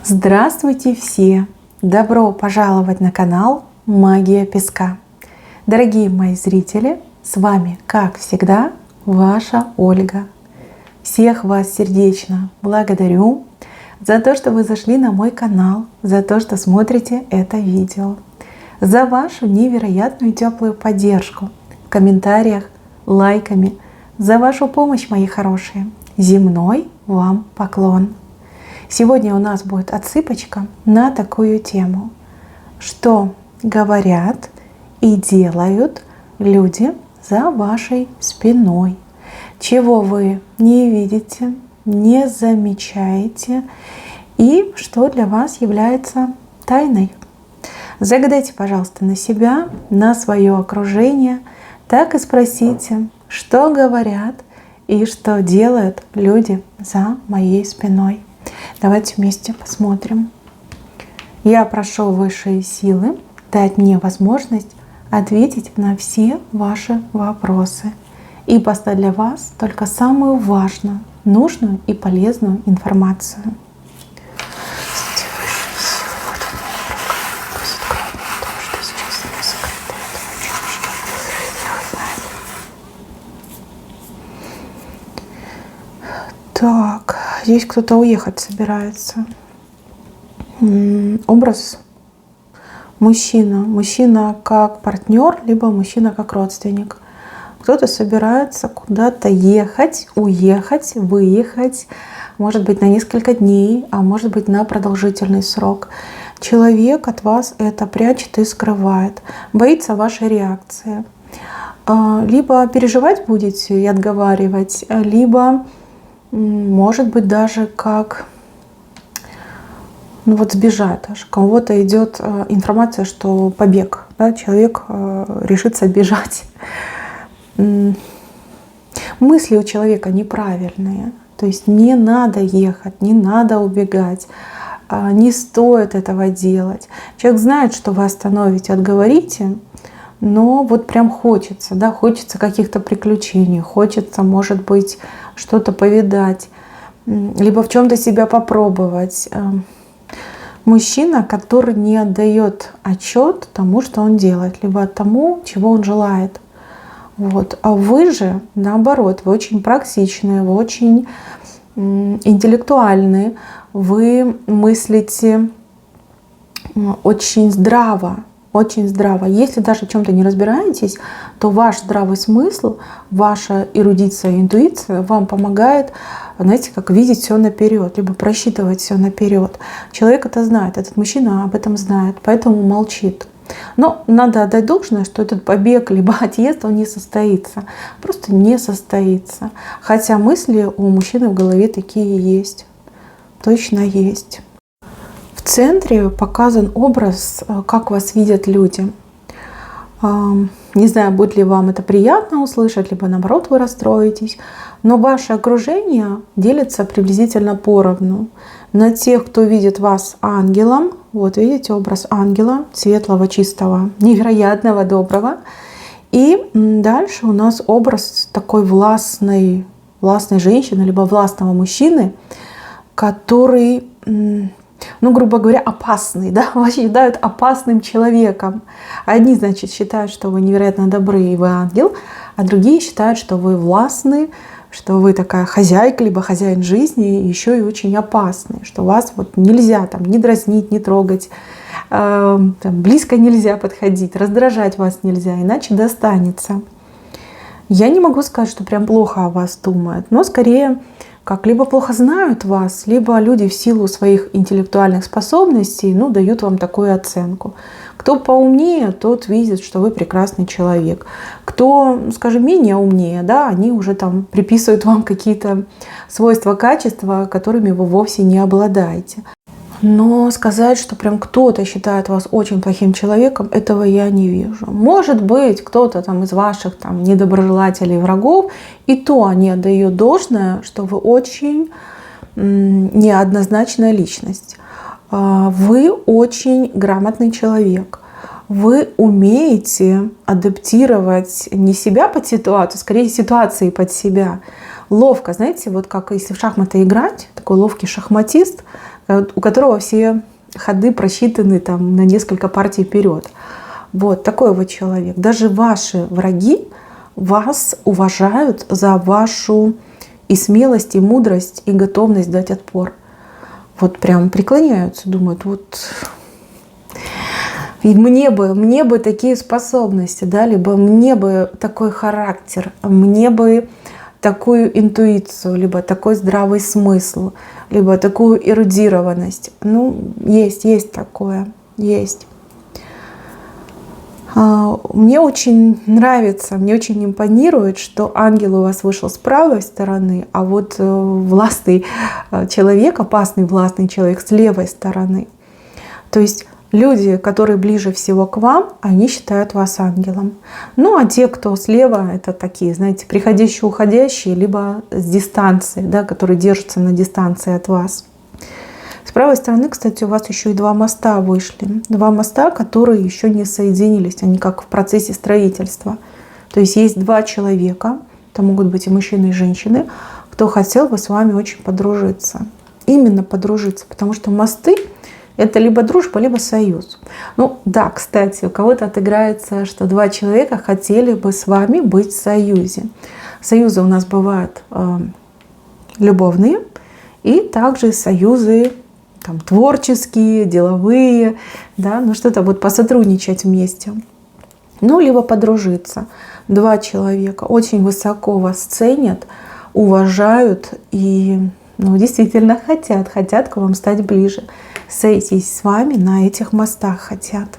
Здравствуйте все! Добро пожаловать на канал Магия Песка. Дорогие мои зрители, с вами, как всегда, ваша Ольга. Всех вас сердечно благодарю за то, что вы зашли на мой канал, за то, что смотрите это видео, за вашу невероятную теплую поддержку в комментариях, лайками, за вашу помощь, мои хорошие. Земной вам поклон! Сегодня у нас будет отсыпочка на такую тему, что говорят и делают люди за вашей спиной, чего вы не видите, не замечаете и что для вас является тайной. Загадайте, пожалуйста, на себя, на свое окружение, так и спросите, что говорят и что делают люди за моей спиной. Давайте вместе посмотрим. Я прошу высшие силы дать мне возможность ответить на все ваши вопросы и поставить для вас только самую важную, нужную и полезную информацию. Так, здесь кто-то уехать собирается. Образ мужчина. Мужчина как партнер, либо мужчина как родственник. Кто-то собирается куда-то ехать, уехать, выехать. Может быть, на несколько дней, а может быть, на продолжительный срок. Человек от вас это прячет и скрывает. Боится вашей реакции. Либо переживать будете и отговаривать, либо может быть даже как сбежать. Аж кого-то идет информация, что побег, да, человек решится бежать. Мысли у человека неправильные, то есть не надо ехать, не надо убегать, не стоит этого делать. Человек знает, что вы остановите, отговорите, но вот прям хочется, да, хочется каких-то приключений, хочется, может быть, что-то повидать, либо в чем-то себя попробовать. Мужчина, который не отдает отчет тому, что он делает, либо тому, чего он желает. Вот. А вы же, наоборот, вы очень практичные, вы очень интеллектуальные, вы мыслите очень здраво. Очень здраво. Если даже в чем-то не разбираетесь, то ваш здравый смысл, ваша эрудиция, интуиция вам помогает, знаете, как видеть все наперед, либо просчитывать все наперед. Человек это знает, этот мужчина об этом знает, поэтому молчит. Но надо отдать должное, что этот побег либо отъезд, он не состоится. Просто не состоится. Хотя мысли у мужчины в голове такие есть. Точно есть. В центре показан образ, как вас видят люди. Не знаю, будет ли вам это приятно услышать, либо наоборот вы расстроитесь. Но ваше окружение делится приблизительно поровну. На тех, кто видит вас ангелом, вот видите образ ангела, светлого, чистого, невероятного, доброго. И дальше у нас образ такой властной женщины, либо властного мужчины, который, грубо говоря, опасный, да, вас считают опасным человеком. Одни, значит, считают, что вы невероятно добры и вы ангел, а другие считают, что вы властны, что вы такая хозяйка, либо хозяин жизни, и еще и очень опасный, что вас вот нельзя там не дразнить, не трогать, близко нельзя подходить, раздражать вас нельзя, иначе достанется. Я не могу сказать, что прям плохо о вас думают, но скорее как либо плохо знают вас, либо люди в силу своих интеллектуальных способностей дают вам такую оценку. Кто поумнее, тот видит, что вы прекрасный человек. Кто, скажем, менее умнее, да, они уже там приписывают вам какие-то свойства, качества, которыми вы вовсе не обладаете. Но сказать, что прям кто-то считает вас очень плохим человеком, этого я не вижу. Может быть, кто-то там из ваших там недоброжелателей, врагов, и то они отдают должное, что вы очень неоднозначная личность. Вы очень грамотный человек. Вы умеете адаптировать не себя под ситуацию, скорее ситуации под себя. Ловко, знаете, вот как если в шахматы играть, такой ловкий шахматист, у которого все ходы просчитаны там на несколько партий вперед. Вот такой вот человек. Даже ваши враги вас уважают за вашу и смелость, и мудрость, и готовность дать отпор. Вот прям преклоняются, думают, вот и мне бы такие способности, да, либо мне бы такой характер, мне бы такую интуицию, либо такой здравый смысл, либо такую эрудированность. Ну, есть такое, есть. Мне очень нравится, мне очень импонирует, что ангел у вас вышел с правой стороны, а вот властный человек, опасный властный человек с левой стороны. То есть люди, которые ближе всего к вам, они считают вас ангелом. Ну, а те, кто слева, это такие, знаете, приходящие, уходящие, либо с дистанции, да, которые держатся на дистанции от вас. С правой стороны, кстати, у вас еще и 2 моста вышли. 2 моста, которые еще не соединились, они как в процессе строительства. То есть есть 2 человека, это могут быть и мужчины, и женщины, кто хотел бы с вами очень подружиться. Именно подружиться, потому что мосты — это либо дружба, либо союз. Ну да, кстати, у кого-то отыграется, что 2 человека хотели бы с вами быть в союзе. Союзы у нас бывают любовные, и также союзы там, творческие, деловые, да, ну что-то вот посотрудничать вместе. Ну, либо подружиться. 2 человека очень высоко вас ценят, уважают и действительно хотят к вам стать ближе. Сойтись с вами на этих мостах хотят.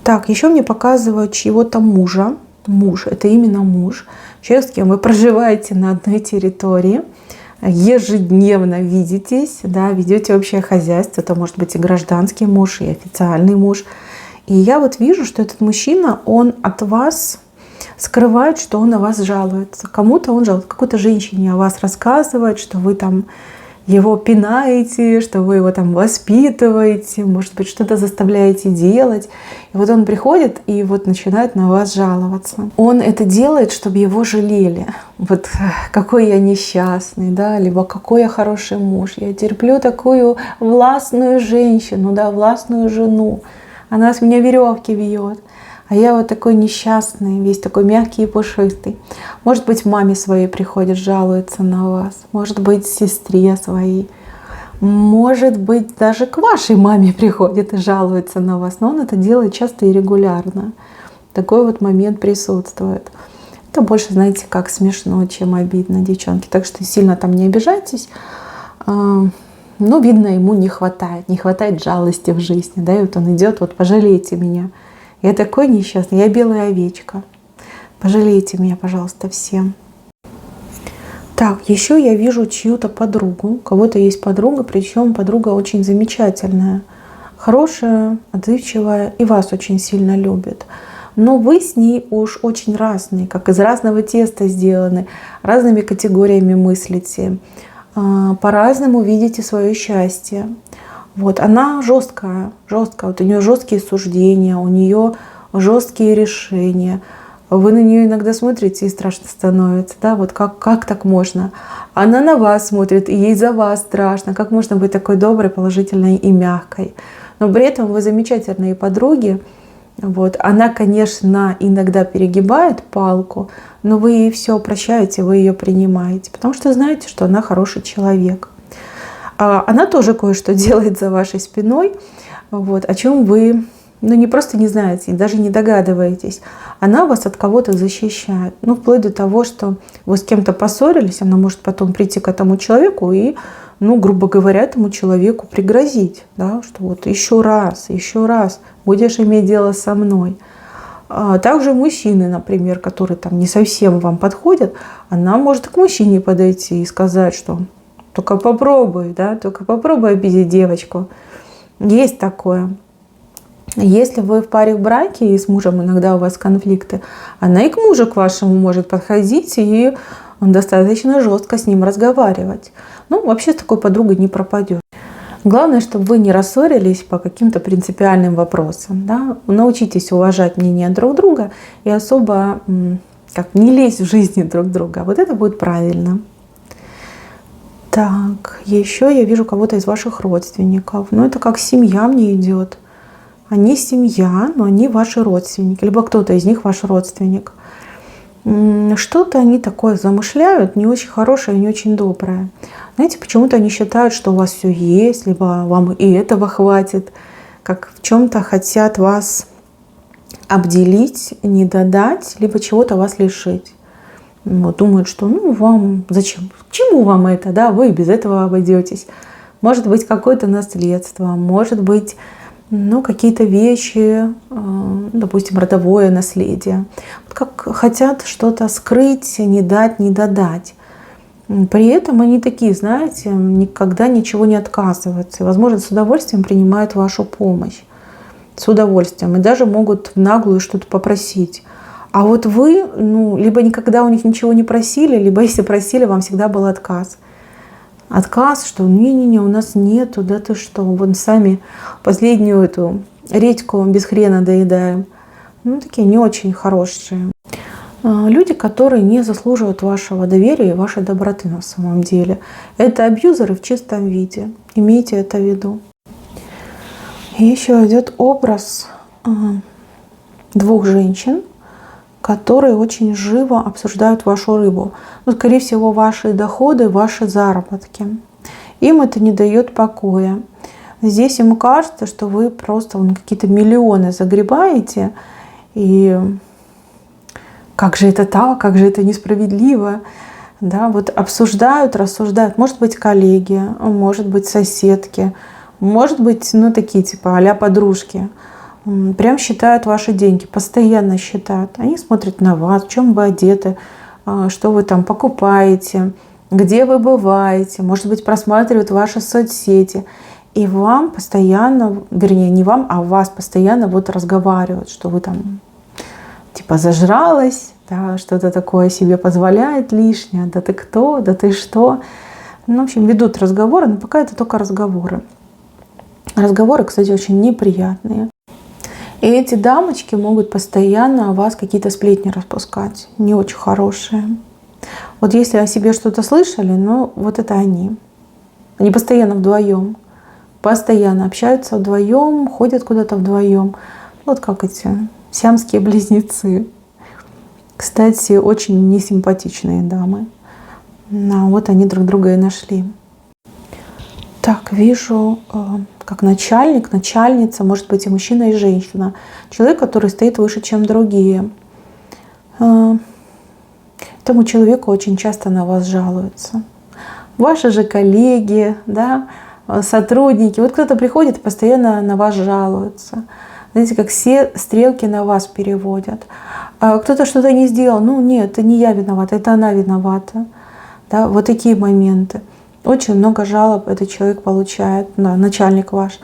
Так, еще мне показывают чьего-то мужа. Муж, это именно муж. Человек, с кем вы проживаете на одной территории, ежедневно видитесь, да, ведете общее хозяйство. Это может быть и гражданский муж, и официальный муж. И я вот вижу, что этот мужчина, он от вас скрывает, что он на вас жалуется. Кому-то он жалуется, какой-то женщине о вас рассказывает, что вы там его пинаете, что вы его там воспитываете, может быть, что-то заставляете делать. И вот он приходит и вот начинает на вас жаловаться. Он это делает, чтобы его жалели. Вот какой я несчастный, да, либо какой я хороший муж. Я терплю такую властную женщину, да, властную жену. Она с меня веревки вьет. А я вот такой несчастный, весь такой мягкий и пушистый. Может быть, маме своей приходит, жалуется на вас. Может быть, сестре своей. Может быть, даже к вашей маме приходит и жалуется на вас. Но он это делает часто и регулярно. Такой вот момент присутствует. Это больше, знаете, как смешно, чем обидно, девчонки. Так что сильно там не обижайтесь. Но, видно, ему не хватает жалости в жизни. Да? И вот он идет, вот пожалейте меня. Я такой несчастный, я белая овечка. Пожалейте меня, пожалуйста, всем. Так, еще я вижу чью-то подругу. У кого-то есть подруга, причем подруга очень замечательная, хорошая, отзывчивая и вас очень сильно любит. Но вы с ней уж очень разные, как из разного теста сделаны, разными категориями мыслите, по-разному видите свое счастье. Вот, она жесткая. Вот у нее жесткие суждения, у нее жесткие решения. Вы на нее иногда смотрите и страшно становится, да, вот как так можно? Она на вас смотрит, и ей за вас страшно. Как можно быть такой доброй, положительной и мягкой? Но при этом вы замечательные подруги. Вот. Она, конечно, иногда перегибает палку, но вы ей все прощаете, вы ее принимаете, потому что знаете, что она хороший человек. Она тоже кое-что делает за вашей спиной, вот, о чем вы не просто не знаете, даже не догадываетесь. Она вас от кого-то защищает. Вплоть до того, что вы с кем-то поссорились, она может потом прийти к этому человеку и, грубо говоря, этому человеку пригрозить, да, что вот еще раз будешь иметь дело со мной. Также мужчины, например, которые там не совсем вам подходят, она может к мужчине подойти и сказать, что только попробуй обидеть девочку. Есть такое. Если вы в паре в браке и с мужем иногда у вас конфликты, она и к мужу к вашему может подходить и достаточно жестко с ним разговаривать. Вообще с такой подругой не пропадет. Главное, чтобы вы не рассорились по каким-то принципиальным вопросам. Да? Научитесь уважать мнение друг друга и особо не лезть в жизни друг друга. Вот это будет правильно. Так, еще я вижу кого-то из ваших родственников. Ну, это как семья мне идет. Они семья, но они ваши родственники. Либо кто-то из них ваш родственник. Что-то они такое замышляют, не очень хорошее, не очень доброе. Знаете, почему-то они считают, что у вас все есть, либо вам и этого хватит. Как в чем-то хотят вас обделить, не додать, либо чего-то вас лишить. Вот, думают, что ну вам зачем, к чему вам это, да, вы без этого обойдетесь. Может быть какое-то наследство, может быть какие-то вещи, допустим, родовое наследие. Вот как хотят что-то скрыть, не дать, не додать. При этом они такие, знаете, никогда ничего не отказываются. И, возможно, с удовольствием принимают вашу помощь. С удовольствием. И даже могут в наглую что-то попросить. А вот вы, либо никогда у них ничего не просили, либо если просили, вам всегда был отказ. Отказ, что не-не-не, у нас нету, да ты что, вон сами последнюю эту редьку без хрена доедаем. Такие не очень хорошие. Люди, которые не заслуживают вашего доверия и вашей доброты на самом деле. Это абьюзеры в чистом виде. Имейте это в виду. И еще идет образ двух женщин, которые очень живо обсуждают вашу рыбу. Скорее всего, ваши доходы, ваши заработки. Им это не дает покоя. Здесь им кажется, что вы просто какие-то миллионы загребаете. И как же это так, как же это несправедливо. Да, вот обсуждают, рассуждают. Может быть, коллеги, может быть, соседки, может быть, такие типа а-ля подружки. Прям считают ваши деньги, постоянно считают. Они смотрят на вас, в чем вы одеты, что вы там покупаете, где вы бываете, может быть, просматривают ваши соцсети. И вам постоянно, вернее, не вам, а вас постоянно разговаривают, что вы там типа зажралась, да, что-то такое себе позволяет лишнее, да ты кто, да ты что. В общем, ведут разговоры, но пока это только разговоры. Разговоры, кстати, очень неприятные. И эти дамочки могут постоянно о вас какие-то сплетни распускать, не очень хорошие. Вот если о себе что-то слышали, вот это они. Они постоянно вдвоем, постоянно общаются вдвоем, ходят куда-то вдвоем. Вот как эти сиамские близнецы. Кстати, очень несимпатичные дамы. Вот они друг друга и нашли. Так, вижу, как начальник, начальница, может быть и мужчина, и женщина. Человек, который стоит выше, чем другие. Этому человеку очень часто на вас жалуются. Ваши же коллеги, да, сотрудники. Вот кто-то приходит и постоянно на вас жалуется. Знаете, как все стрелки на вас переводят. Кто-то что-то не сделал. Нет, это не я виновата, это она виновата. Да, вот такие моменты. Очень много жалоб этот человек получает, начальник ваш,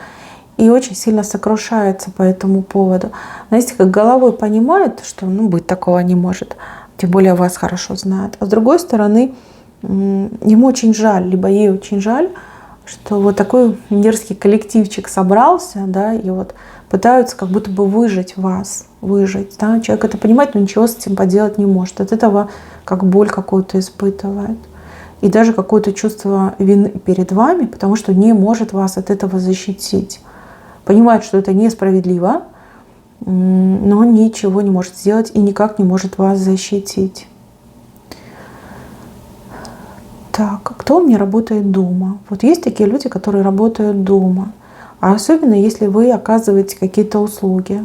и очень сильно сокрушается по этому поводу. Знаете, как головой понимает, что быть такого не может, тем более вас хорошо знает. А с другой стороны, ему очень жаль, либо ей очень жаль, что вот такой мерзкий коллективчик собрался, да, и пытаются как будто бы выжить вас, выжить. Да. Человек это понимает, но ничего с этим поделать не может. От этого как боль какую-то испытывает. И даже какое-то чувство вины перед вами, потому что не может вас от этого защитить. Понимает, что это несправедливо, но ничего не может сделать и никак не может вас защитить. Так, кто у меня работает дома? Вот есть такие люди, которые работают дома. А особенно, если вы оказываете какие-то услуги.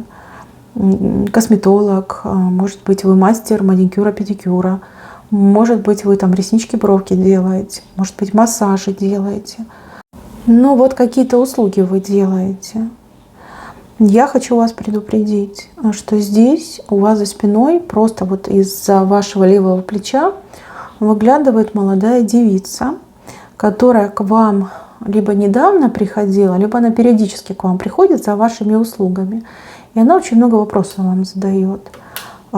Косметолог, может быть, вы мастер маникюра, педикюра. Может быть, вы там реснички, бровки делаете, может быть, массажи делаете. Вот какие-то услуги вы делаете. Я хочу вас предупредить, что здесь у вас за спиной просто из-за вашего левого плеча выглядывает молодая девица, которая к вам либо недавно приходила, либо она периодически к вам приходит за вашими услугами. И она очень много вопросов вам задает.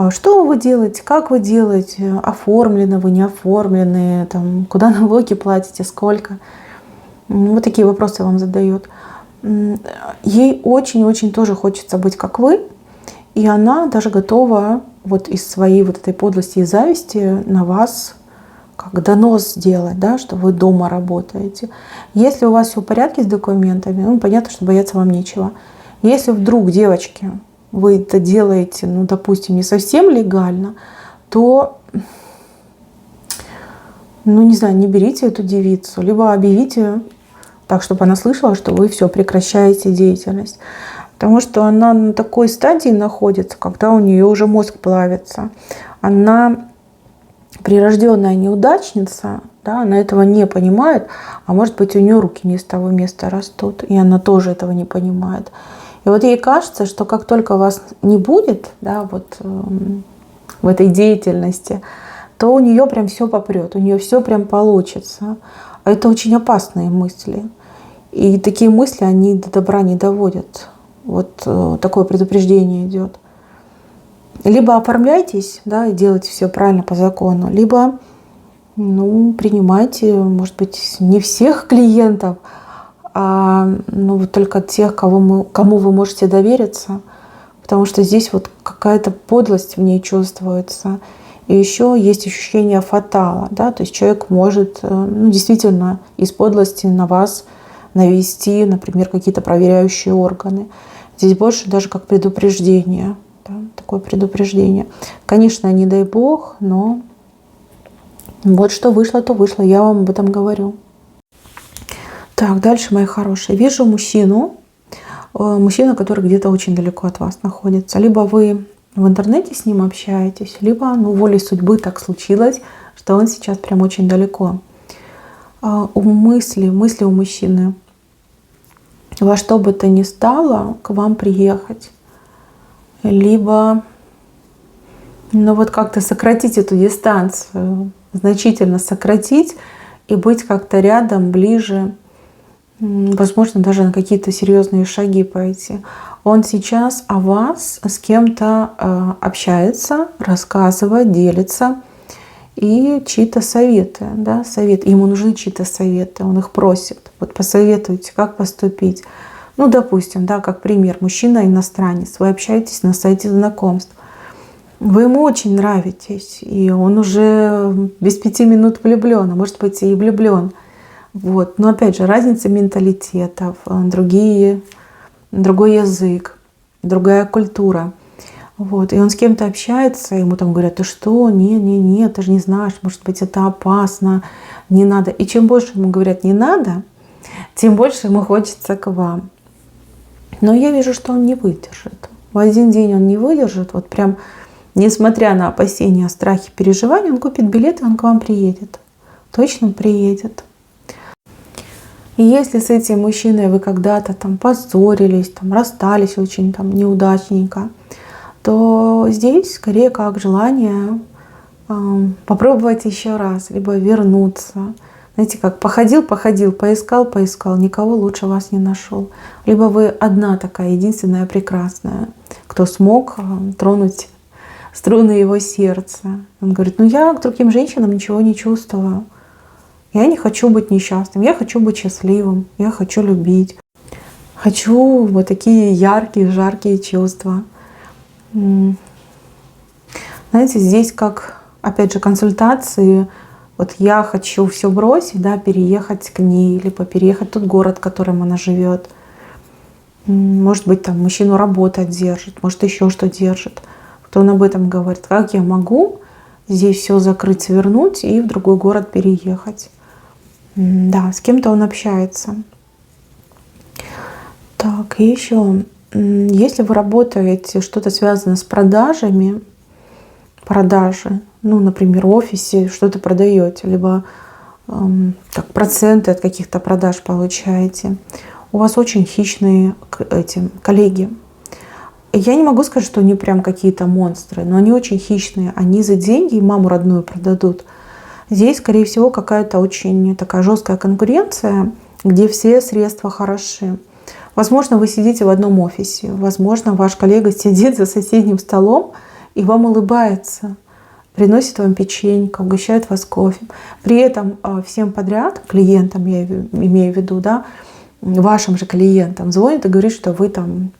Что вы делаете, как вы делаете, оформлены вы, не оформлены, куда налоги платите, сколько. Вот такие вопросы вам задает. Ей очень-очень тоже хочется быть как вы, и она даже готова из своей этой подлости и зависти на вас как донос сделать, да, что вы дома работаете. Если у вас все в порядке с документами, ну, понятно, что бояться вам нечего. Если вдруг, девочки, вы это делаете, ну, допустим, не совсем легально, то, ну, не знаю, не берите эту девицу, либо объявите так, чтобы она слышала, что вы все прекращаете деятельность. Потому что она на такой стадии находится, когда у нее уже мозг плавится. Она прирожденная неудачница, да, она этого не понимает, а может быть, у нее руки не с того места растут, и она тоже этого не понимает. И вот ей кажется, что как только вас не будет, да, вот в этой деятельности, то у нее прям все попрет, у нее все прям получится. А это очень опасные мысли. И такие мысли, они до добра не доводят. Вот такое предупреждение идет. Либо оформляйтесь, да, и делайте все правильно по закону, либо, ну, принимайте, может быть, не всех клиентов, а ну, только тех, кому вы можете довериться, потому что здесь вот какая-то подлость в ней чувствуется. И еще есть ощущение фатала, да, то есть человек может, ну, действительно из подлости на вас навести, например, какие-то проверяющие органы. Здесь больше даже как предупреждение, да, такое предупреждение. Конечно, не дай бог, но вот что вышло, то вышло, я вам об этом говорю. Так, дальше, мои хорошие. Вижу мужчину, который где-то очень далеко от вас находится. Либо вы в интернете с ним общаетесь, либо, ну, волей судьбы так случилось, что он сейчас прям очень далеко. Мысли у мужчины во что бы то ни стало к вам приехать. Либо, ну, вот как-то сократить эту дистанцию, значительно сократить и быть как-то рядом, ближе, возможно, даже на какие-то серьезные шаги пойти. Он сейчас о вас с кем-то общается, рассказывает, делится. И чьи-то советы, да, ему нужны чьи-то советы, он их просит. Вот посоветуйте, как поступить. Ну, допустим, да, как пример, мужчина-иностранец, вы общаетесь на сайте знакомств. Вы ему очень нравитесь, и он уже без 5 минут влюблен, а может быть и влюблен. Вот. Но опять же, разница менталитетов, другой язык, другая культура. Вот. И он с кем-то общается, ему там говорят: ты что, не, ты же не знаешь, может быть, это опасно, не надо. И чем больше ему говорят «не надо», тем больше ему хочется к вам. Но я вижу, что он не выдержит. В один день он не выдержит, вот прям, несмотря на опасения, страхи, переживания, он купит билет, и он к вам приедет. Точно приедет. И если с этим мужчиной вы когда-то там поссорились, там расстались очень там неудачненько, то здесь скорее как желание попробовать еще раз, либо вернуться. Знаете, как походил, поискал, никого лучше вас не нашел. Либо вы одна такая, единственная, прекрасная, кто смог тронуть струны его сердца. Он говорит: ну я к другим женщинам ничего не чувствую. Я не хочу быть несчастным, я хочу быть счастливым, я хочу любить. Хочу вот такие яркие, жаркие чувства. Знаете, здесь как, опять же, консультации. Вот я хочу все бросить, да, переехать к ней, либо переехать в тот город, в котором она живет. Может быть, там мужчину работа держит, может еще что держит. Вот он об этом говорит. Как я могу здесь все закрыть, свернуть и в другой город переехать? Да, с кем-то он общается. Так, и еще, если вы работаете, что-то связано с продажами, ну, например, в офисе что-то продаете, либо так, проценты от каких-то продаж получаете, у вас очень хищные коллеги. Я не могу сказать, что они прям какие-то монстры, но они очень хищные. Они за деньги маму родную продадут. Здесь, скорее всего, какая-то очень такая жесткая конкуренция, где все средства хороши. Возможно, вы сидите в одном офисе, возможно, ваш коллега сидит за соседним столом и вам улыбается, приносит вам печенье, угощает вас кофе. При этом всем подряд, клиентам я имею в виду, да, вашим же клиентам звонит и говорит, что вы там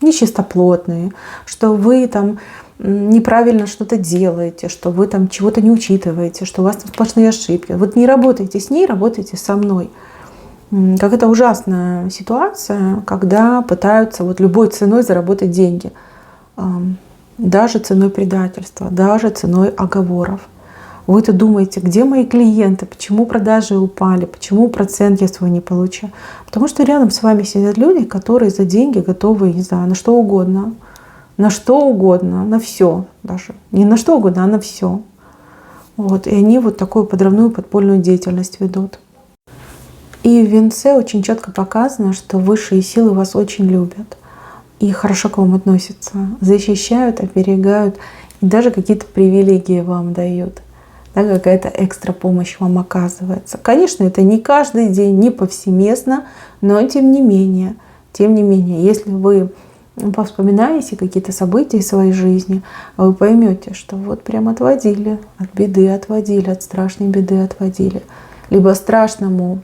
нечистоплотные, что вы там неправильно что-то делаете, что вы там чего-то не учитываете, что у вас там сплошные ошибки. Вот не работайте с ней, работайте со мной. Как это ужасная ситуация, когда пытаются вот любой ценой заработать деньги. Даже ценой предательства, даже ценой оговоров. Вы-то думаете, где мои клиенты, почему продажи упали, почему процент я свой не получаю. Потому что рядом с вами сидят люди, которые за деньги готовы, не знаю, на что угодно. На что угодно, на все даже. Не на что угодно, а на все. Вот. И они вот такую подрывную подпольную деятельность ведут. И в венце очень четко показано, что высшие силы вас очень любят и хорошо к вам относятся, защищают, оберегают и даже какие-то привилегии вам дают. Да, какая-то экстра помощь вам оказывается. Конечно, это не каждый день, не повсеместно, но тем не менее, если вы повспоминаете какие-то события из своей жизни, вы поймете, что вот прям отводили, от беды отводили, от страшной беды отводили. Либо страшному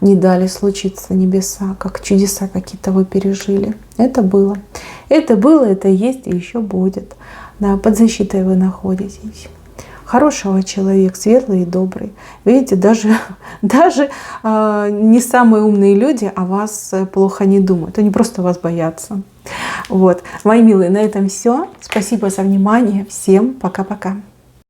не дали случиться небеса, как чудеса какие-то вы пережили. Это было. Это есть и еще будет. Да, под защитой вы находитесь. Хорошего человек, светлый и добрый. Видите, даже не самые умные люди о вас плохо не думают. Они просто вас боятся. Вот. Мои милые, на этом все. Спасибо за внимание. Всем пока-пока.